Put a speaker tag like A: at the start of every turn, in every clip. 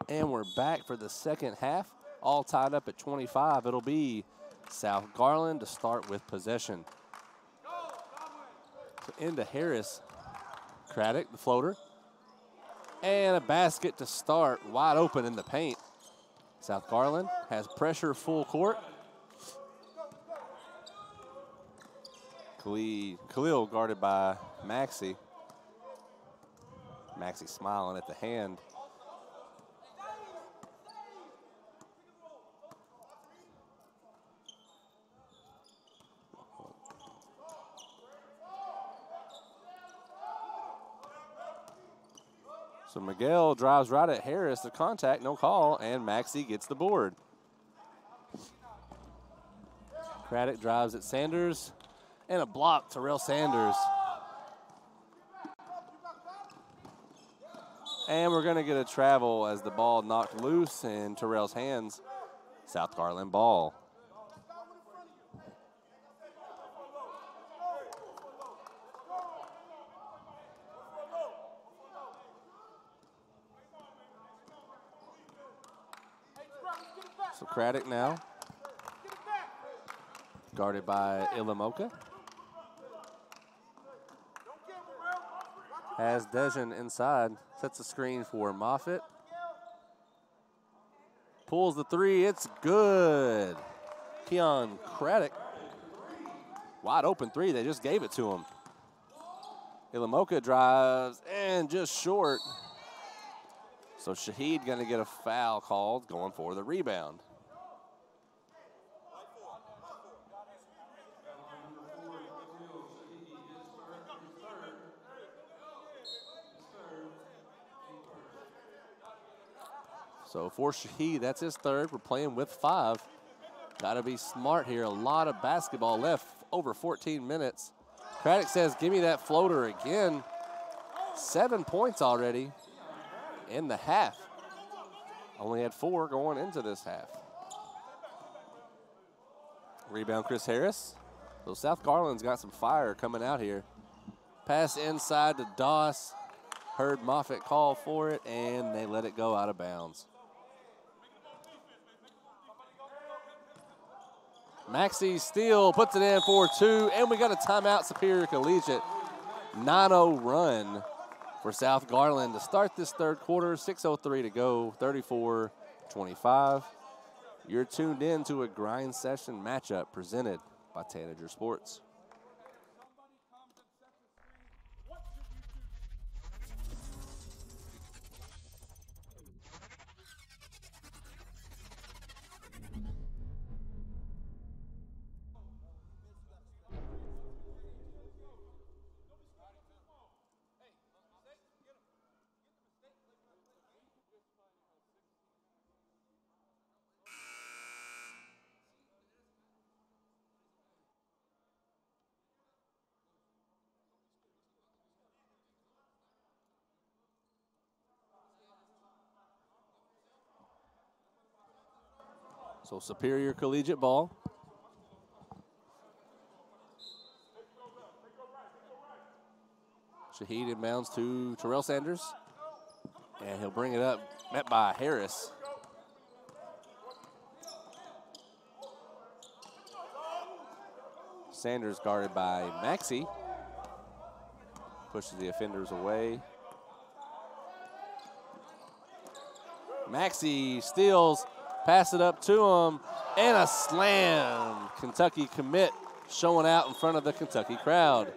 A: And we're back for the second half, all tied up at 25. It'll be South Garland to start with possession. So into Harris. Craddock, the floater. And a basket to start, wide open in the paint. South Garland has pressure full court. Khalil guarded by Maxey. Maxey smiling at the hand. So Miguel drives right at Harris, the contact, no call, and Maxey gets the board. Craddock drives at Sanders, and a block, Terrell Sanders. And we're gonna get a travel as the ball knocked loose in Terrell's hands. South Garland ball. So Craddock now, guarded by Ilamoka. Has Dejan inside, sets a screen for Moffitt. Pulls the three, it's good. Keon Craddock, wide open three, they just gave it to him. Ilamoka drives and just short. So Shaheed gonna get a foul called, going for the rebound. So for Shaheed, that's his third. We're playing with 5. Gotta be smart here. A lot of basketball left, over 14 minutes. Craddock says, give me that floater again. 7 points already in the half. Only had 4 going into this half. Rebound, Chris Harris. So South Garland's got some fire coming out here. Pass inside to Doss. Heard Moffitt call for it, and they let it go out of bounds. Maxey still puts it in for 2, and we got a timeout, Superior Collegiate. 9-0 run for South Garland to start this third quarter. 6:03 to go, 34-25. You're tuned in to a grind session matchup presented by Tanager Sports. So Superior Collegiate ball. Shaheed inbounds to Terrell Sanders. And he'll bring it up, met by Harris. Sanders guarded by Maxey. Pushes the offenders away. Maxey steals. Pass it up to him, and a slam. Kentucky commit showing out in front of the Kentucky crowd.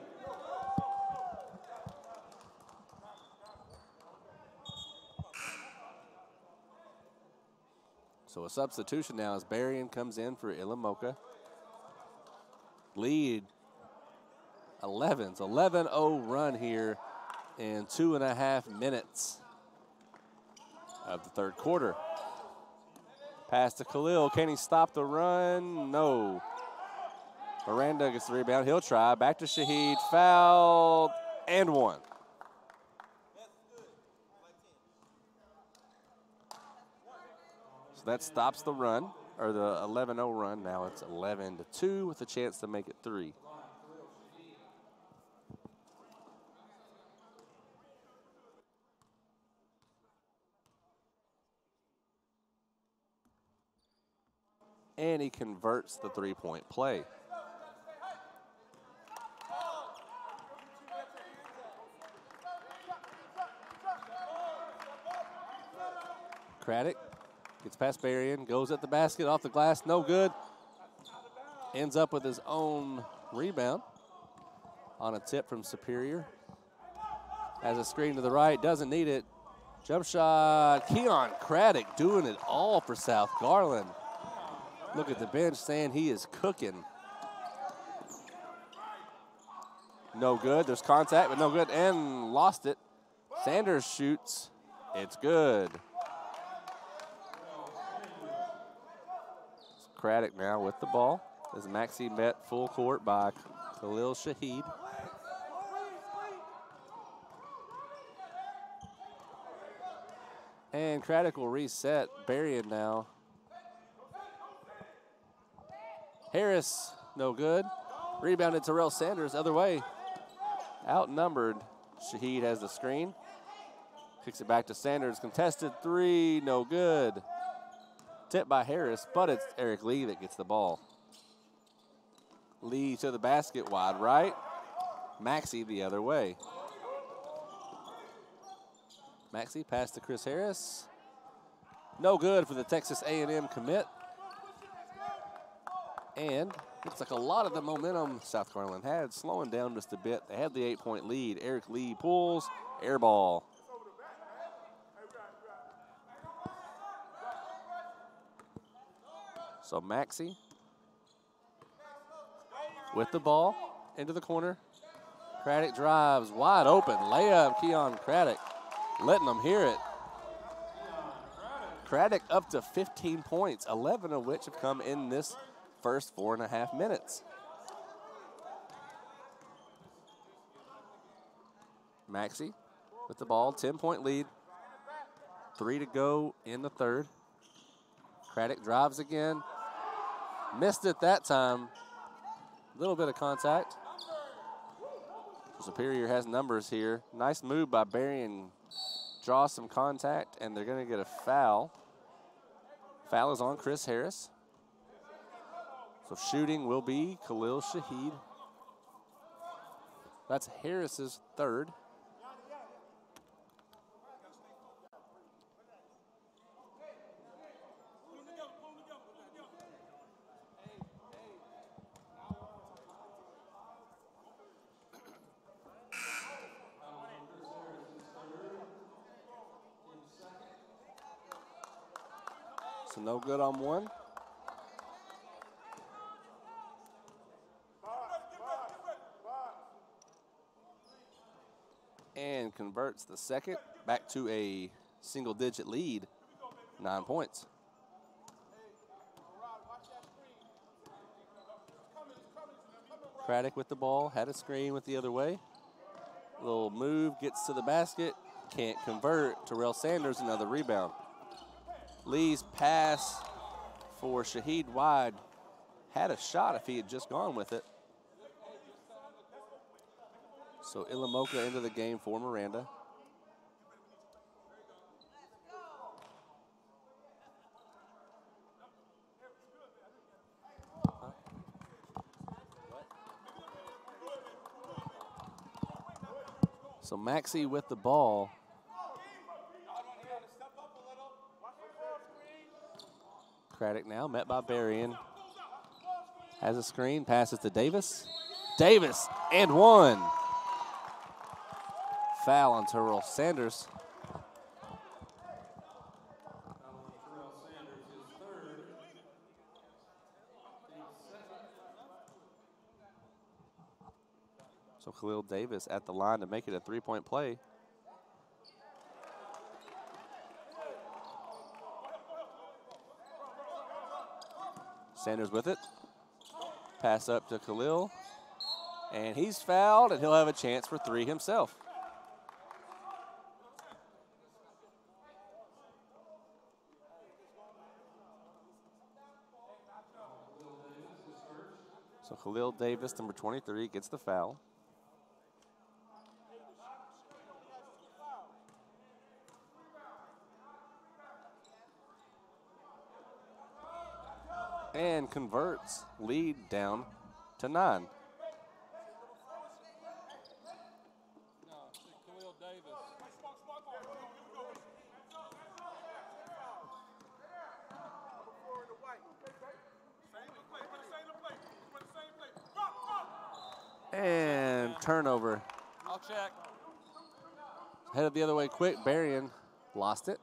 A: So a substitution now as Berrien comes in for Ilamoka. Lead 11. It's 11-0 run here in 2.5 minutes of the third quarter. Pass to Khalil. Can he stop the run? No. Miranda gets the rebound. He'll try. Back to Shaheed. Fouled and 1. So that stops the run, or the 11-0 run. Now it's 11-2 with a chance to make it 3. and he converts the three-point play. Craddock gets past Berrien, goes at the basket, off the glass, no good. Ends up with his own rebound on a tip from Superior. Has a screen to the right, doesn't need it. Jump shot, Keon Craddock doing it all for South Garland. Look at the bench saying he is cooking. No good, there's contact, but no good, and lost it. Sanders shoots, it's good. Craddock now with the ball as Maxey met full court by Khalil Shaheed. And Craddock will reset. Berrien now. Harris, no good. Rebounded Terrell Sanders, other way. Outnumbered. Shaheed has the screen. Kicks it back to Sanders. Contested three, no good. Tipped by Harris, but it's Eric Lee that gets the ball. Lee to the basket, wide right. Maxey the other way. Maxey pass to Chris Harris. No good for the Texas A&M commit. And looks like a lot of the momentum South Garland had slowing down just a bit. They had the 8-point lead. Eric Lee pulls, air ball. So Maxey with the ball into the corner. Craddock drives, wide open, layup, Keon Craddock, letting them hear it. Craddock up to 15 points, 11 of which have come in this first 4.5 minutes. Maxey with the ball, 10-point lead. 3 to go in the third. Craddock drives again. Missed it that time. A little bit of contact. Superior has numbers here. Nice move by Berrien. Draw some contact, and they're going to get a foul. Foul is on Chris Harris. So shooting will be Khalil Shaheed. That's Harris's third. So no good on one. And converts the second back to a single-digit lead, 9 points. Craddock with the ball, had a screen with the other way. Little move, gets to the basket, can't convert. Terrell Sanders, another rebound. Lee's pass for Shaheed wide. Had a shot if he had just gone with it. So Ilamoka into the game for Miranda. So Maxey with the ball. Craddock now met by Berrien. Has a screen, passes to Davis. Davis and one. Foul on Terrell Sanders. So Khalil Davis at the line to make it a three-point play. Sanders with it. Pass up to Khalil. And he's fouled, and he'll have a chance for three himself. So Khalil Davis, number 23, gets the foul. and converts, lead down to 9. And turnover.
B: I'll check.
A: Headed the other way quick. Berrien lost it.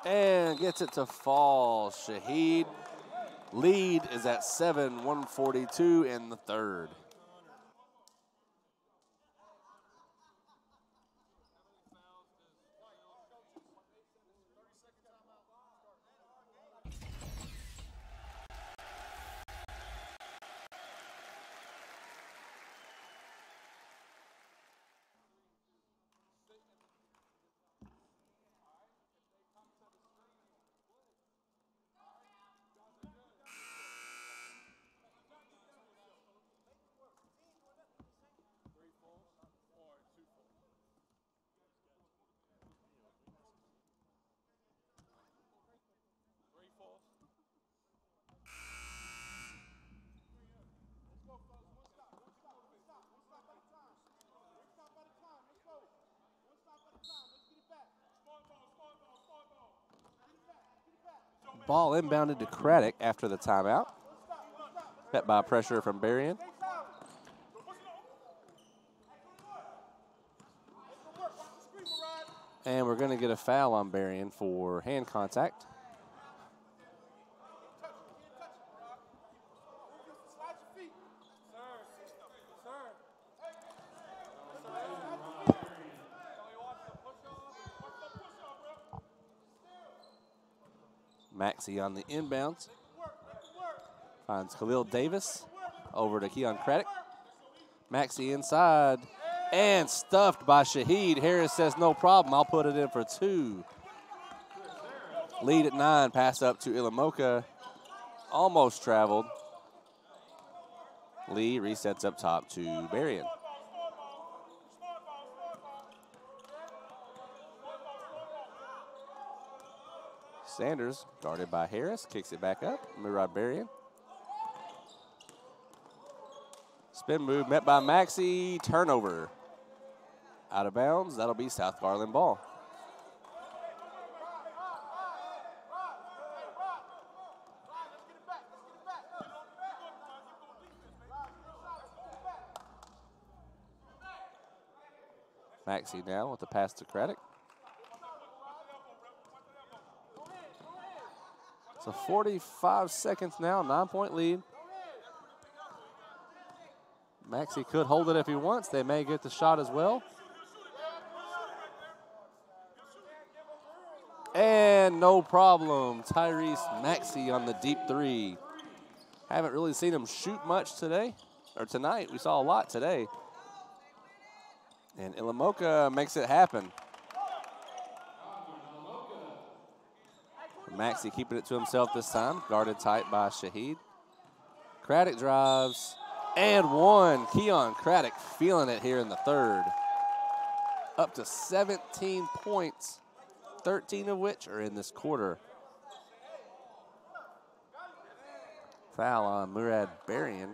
A: And gets it to fall. Shaheed. Lead is at 7, 142 in the third. Ball inbounded to Craddock after the timeout. Met by pressure from Berrien. And we're going to get a foul on Berrien for hand contact. Maxey on the inbounds. Finds Khalil Davis over to Keon Craddock. Maxey inside and stuffed by Shaheed. Harris says no problem, I'll put it in for 2. Lead at 9, pass up to Ilamoka. Almost traveled. Lee resets up top to Berrien. Sanders, guarded by Harris, kicks it back up. Murad Berrien. Spin move met by Maxey. Turnover. Out of bounds. That'll be South Garland ball. Maxey now with the pass to Craddock. So 45 seconds now, 9-point lead. Maxey could hold it if he wants. They may get the shot as well. And no problem. Tyrese Maxey on the deep 3. Haven't really seen him shoot much today, or tonight. We saw a lot today. And Ilamoka makes it happen. Maxey keeping it to himself this time, guarded tight by Shaheed. Craddock drives, and 1. Keon Craddock feeling it here in the third. Up to 17 points, 13 of which are in this quarter. Foul on Murad Berrien.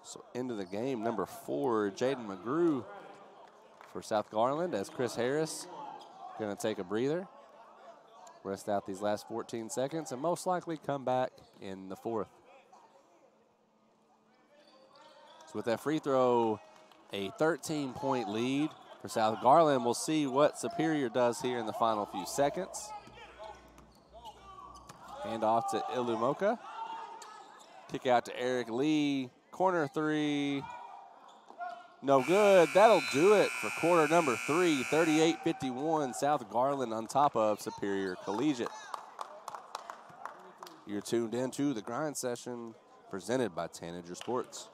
A: So into the game, number 4, Jaden McGrew for South Garland, as Chris Harris going to take a breather, rest out these last 14 seconds, and most likely come back in the fourth. So with that free throw, a 13-point lead for South Garland. We'll see what Superior does here in the final few seconds. Hand off to Ilamoka. Kick out to Eric Lee. Corner 3, no good. That'll do it for quarter number 3, 38-51. South Garland on top of Superior Collegiate. You're tuned into the Grind Session presented by Tanager Sports.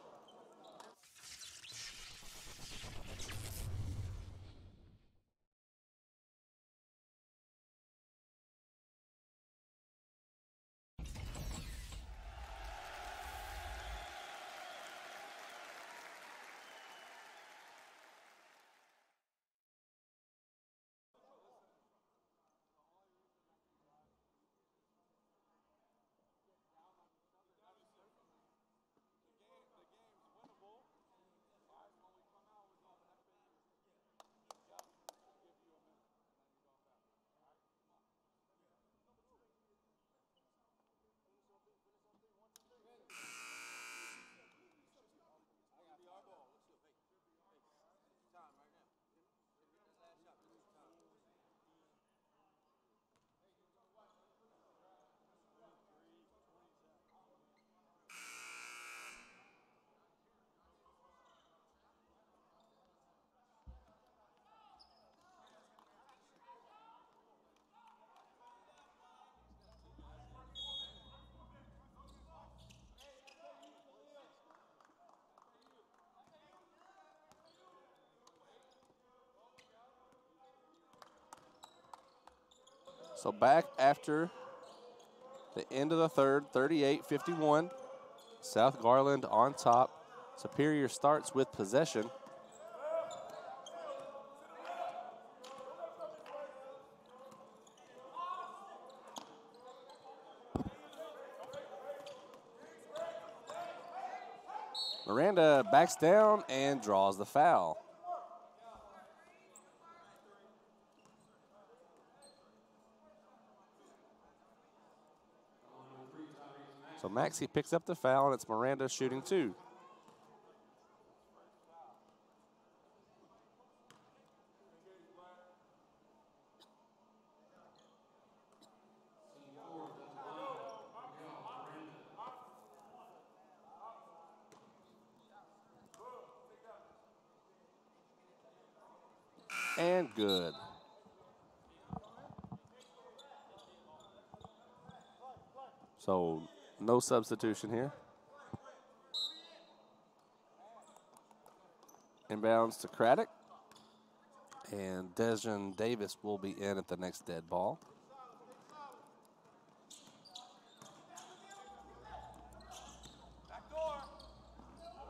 A: So back after the end of the third, 38-51. South Garland on top. Superior starts with possession. Miranda backs down and draws the foul. So Maxey picks up the foul, and it's Miranda shooting 2. And good. So no substitution here. Inbounds to Craddock. And Dejan Davis will be in at the next dead ball.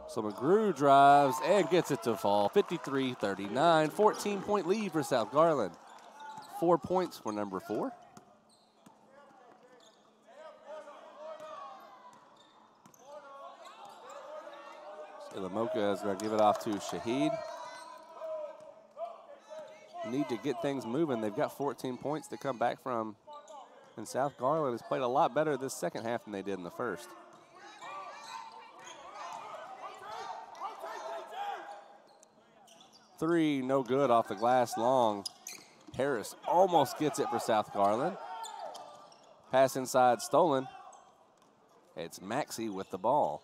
A: So McGrew drives and gets it to fall. 53-39, 14-point lead for South Garland. 4 points for number 4. Ilamoka is going to give it off to Shahid. Need to get things moving. They've got 14 points to come back from. And South Garland has played a lot better this second half than they did in the first. Three, no good off the glass long. Harris almost gets it for South Garland. Pass inside stolen. It's Maxey with the ball.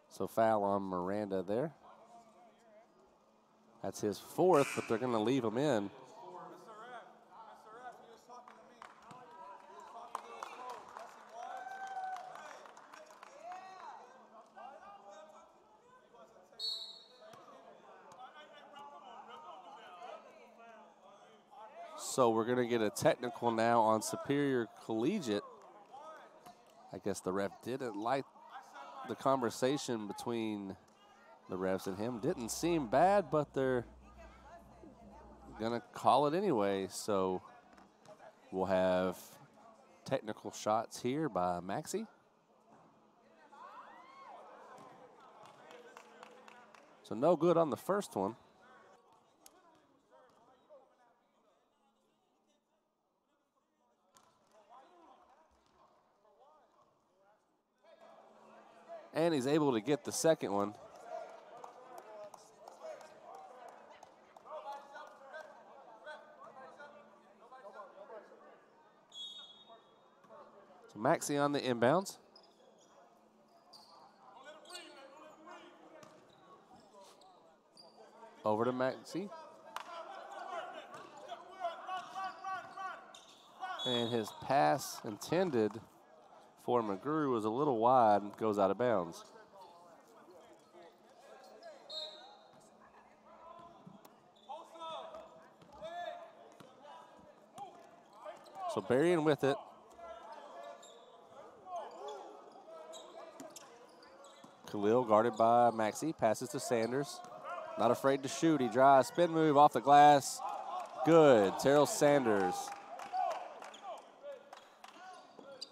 A: So foul on Miranda there. That's his 4th, but they're going to leave him in. So we're going to get a technical now on Superior Collegiate. I guess the ref didn't like the conversation between the refs and him. Didn't seem bad, but they're going to call it anyway. So we'll have technical shots here by Maxey. So no good on the first one. And he's able to get the second one. So Maxey on the inbounds. Over to Maxey. And his pass intended for McGrew was a little wide and goes out of bounds. So Berrien with it. Khalil guarded by Maxey, passes to Sanders. Not afraid to shoot, he drives, spin move off the glass. Good, Terrell Sanders.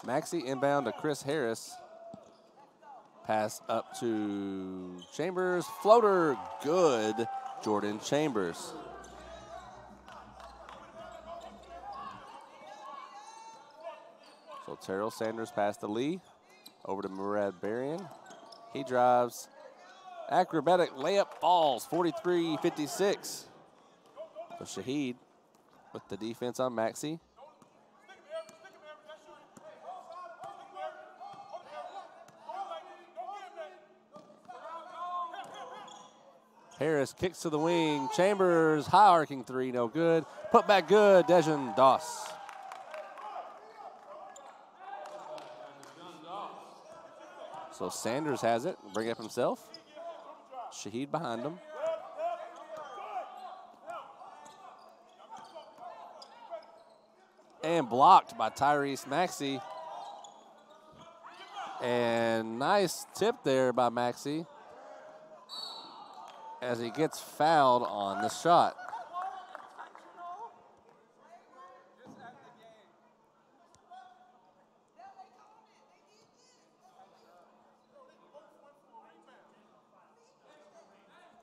A: Maxey inbound to Chris Harris. Pass up to Chambers. Floater, good. Jordan Chambers. So Terrell Sanders pass to Lee. Over to Murad Berrien. He drives. Acrobatic layup falls. 43-56. So Shahid with the defense on Maxey. Harris kicks to the wing. Chambers, high arcing 3, no good. Put back good, Dejan Doss. So Sanders has it, bring it up himself. Shaheed behind him. And blocked by Tyrese Maxey. And nice tip there by Maxey as he gets fouled on the shot.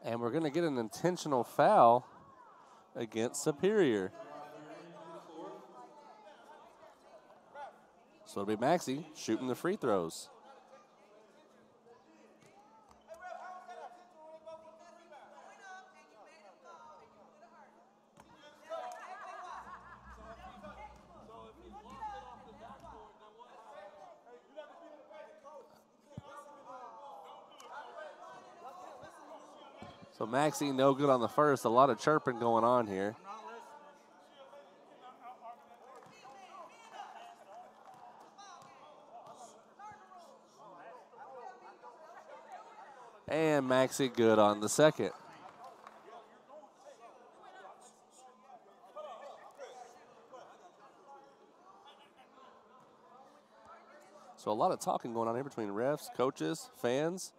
A: And we're going to get an intentional foul against Superior. So it'll be Maxey shooting the free throws. So Maxey no good on the first. A lot of chirping going on here. And Maxey good on the second. So a lot of talking going on here between refs, coaches, fans.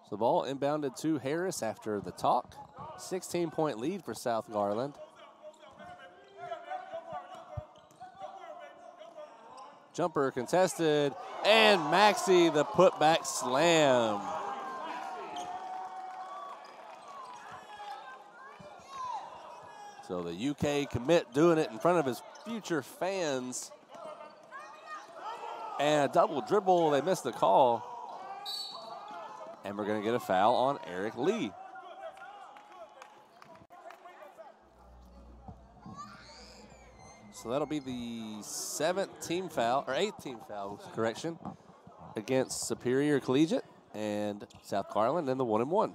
A: So the ball inbounded to Harris after the talk. 16-point lead for South Garland. Jumper contested, and Maxey the putback slam. So the UK commit doing it in front of his future fans. And a double dribble, they missed the call. And we're going to get a foul on Eric Lee. So that'll be the 7th team foul, or 8th team foul, correction, against Superior Collegiate and South Garland in the 1-and-1.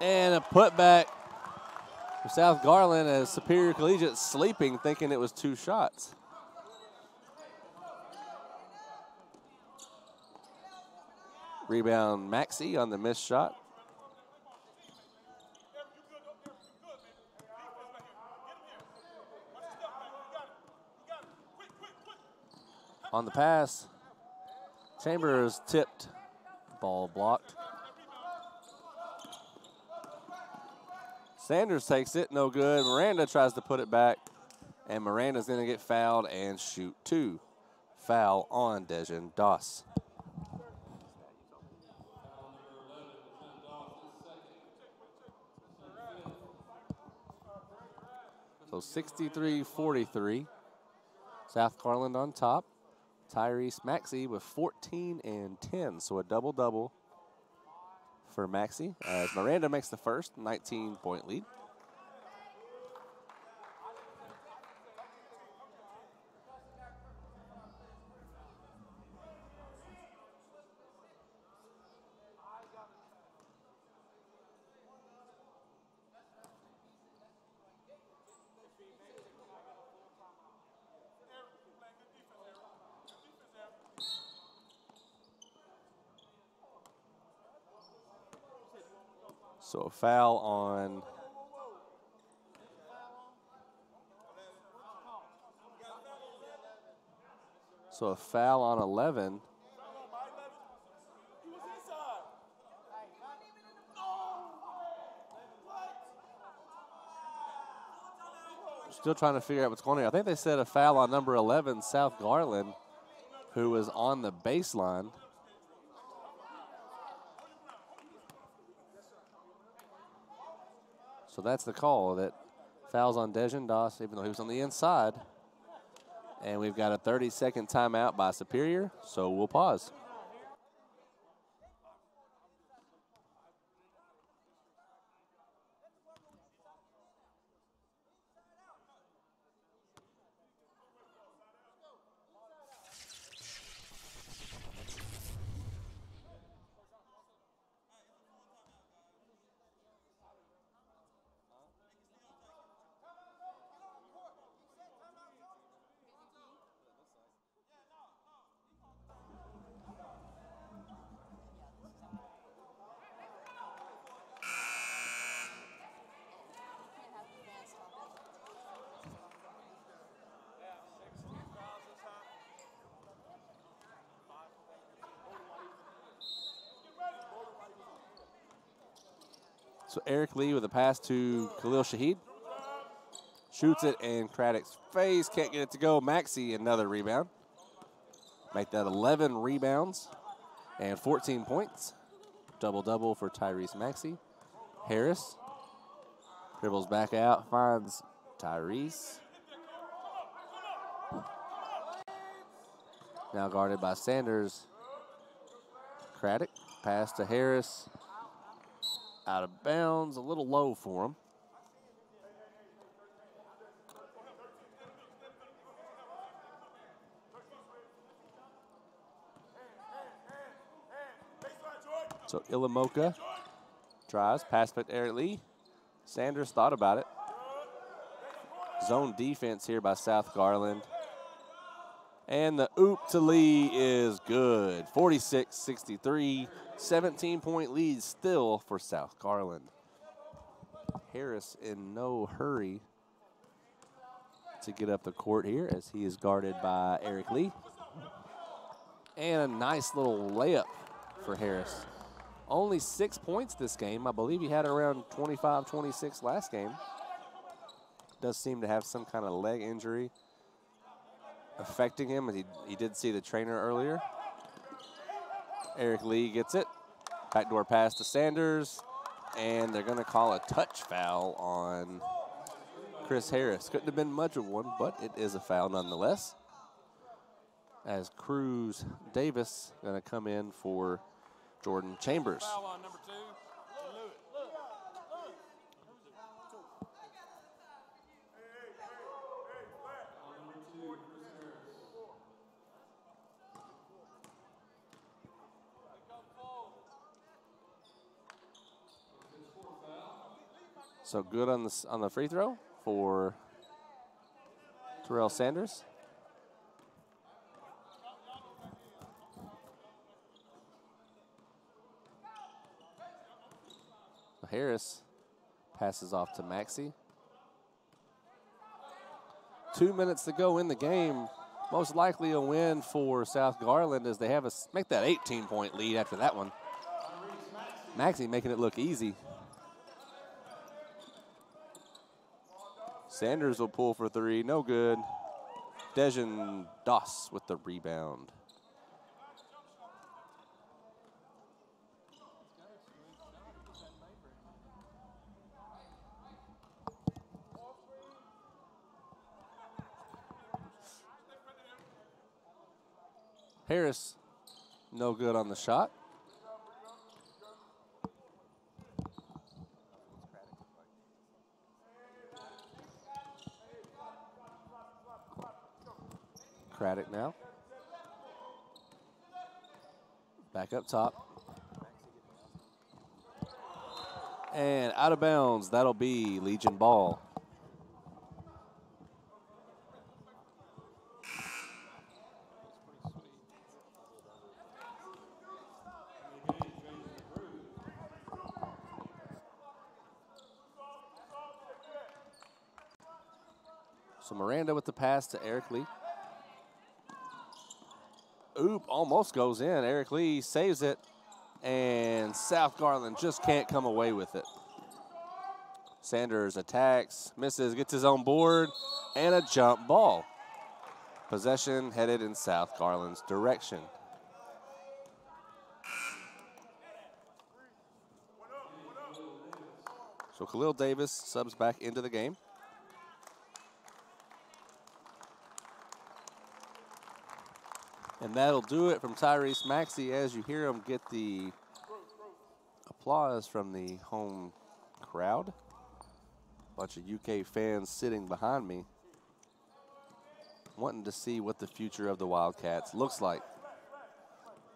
A: And a putback for South Garland as Superior Collegiate sleeping, thinking it was 2 shots. Rebound Maxey on the missed shot. On the pass, Chambers tipped, ball blocked. Sanders takes it, no good. Miranda tries to put it back, and Miranda's going to get fouled and shoot 2. Foul on Dejan Doss. So 63-43. South Garland on top. Tyrese Maxey with 14 and 10, so a double-double for Maxey as Miranda makes the first 19-point lead. So a foul on So a foul on 11. Still trying to figure out what's going on here. I think they said a foul on number 11, South Garland, who was on the baseline. So that's the call, that fouls on Dejan Doss, even though he was on the inside. And we've got a 30-second timeout by Superior, so we'll pause. So Eric Lee with a pass to Khalil Shaheed. Shoots it in Craddock's face. Can't get it to go. Maxey, another rebound. Make that 11 rebounds and 14 points. Double-double for Tyrese Maxey. Harris dribbles back out, finds Tyrese. Now guarded by Sanders. Craddock, pass to Harris. Out of bounds, a little low for him. So Ilamoka drives, pass back to Eric Lee. Sanders thought about it. Zone defense here by South Garland. And the oop to Lee is good. 46-63, 17-point lead still for South Garland. Harris in no hurry to get up the court here as he is guarded by Eric Lee. And a nice little layup for Harris. Only 6 points this game. I believe he had around 25, 26 last game. Does seem to have some kind of leg injury affecting him. He did see the trainer earlier. Eric Lee gets it. Backdoor pass to Sanders. And they're going to call a touch foul on Chris Harris. Couldn't have been much of one, but it is a foul nonetheless. As Cruz Davis going to come in for Jordan Chambers.
B: Foul on number 2.
A: So good on the free throw for Terrell Sanders. Harris passes off to Maxey. 2 minutes to go in the game. Most likely a win for South Garland as they have make that 18-point lead after that one. Maxey making it look easy. Sanders will pull for 3, no good. Dejan Doss with the rebound. Harris, no good on the shot. Craddock now. Back up top. And out of bounds, that'll be Legion ball. So Miranda with the pass to Eric Lee. Oop, almost goes in. Eric Lee saves it, and South Garland just can't come away with it. Sanders attacks, misses, gets his own board, and a jump ball. Possession headed in South Garland's direction. So Khalil Davis subs back into the game. And that'll do it from Tyrese Maxey as you hear him get the applause from the home crowd. Bunch of UK fans sitting behind me, wanting to see what the future of the Wildcats looks like.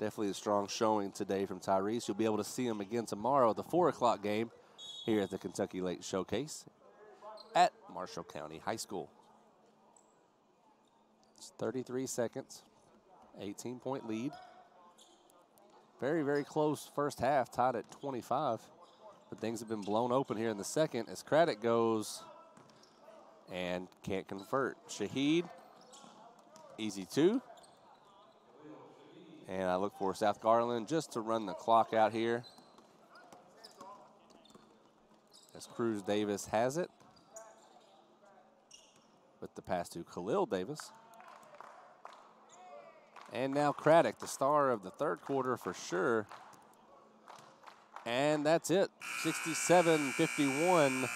A: Definitely a strong showing today from Tyrese. You'll be able to see him again tomorrow at the 4 o'clock game here at the Kentucky Lake Showcase at Marshall County High School. It's 33 seconds, 18-point lead. Very, very close first half, tied at 25. But things have been blown open here in the second as Craddock goes and can't convert. Shaheed, easy two. And I look for South Garland just to run the clock out here as Cruz Davis has it with the pass to Khalil Davis. And now Craddock, the star of the third quarter for sure. And that's it, 67-51.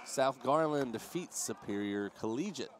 A: South Garland defeats Superior Collegiate.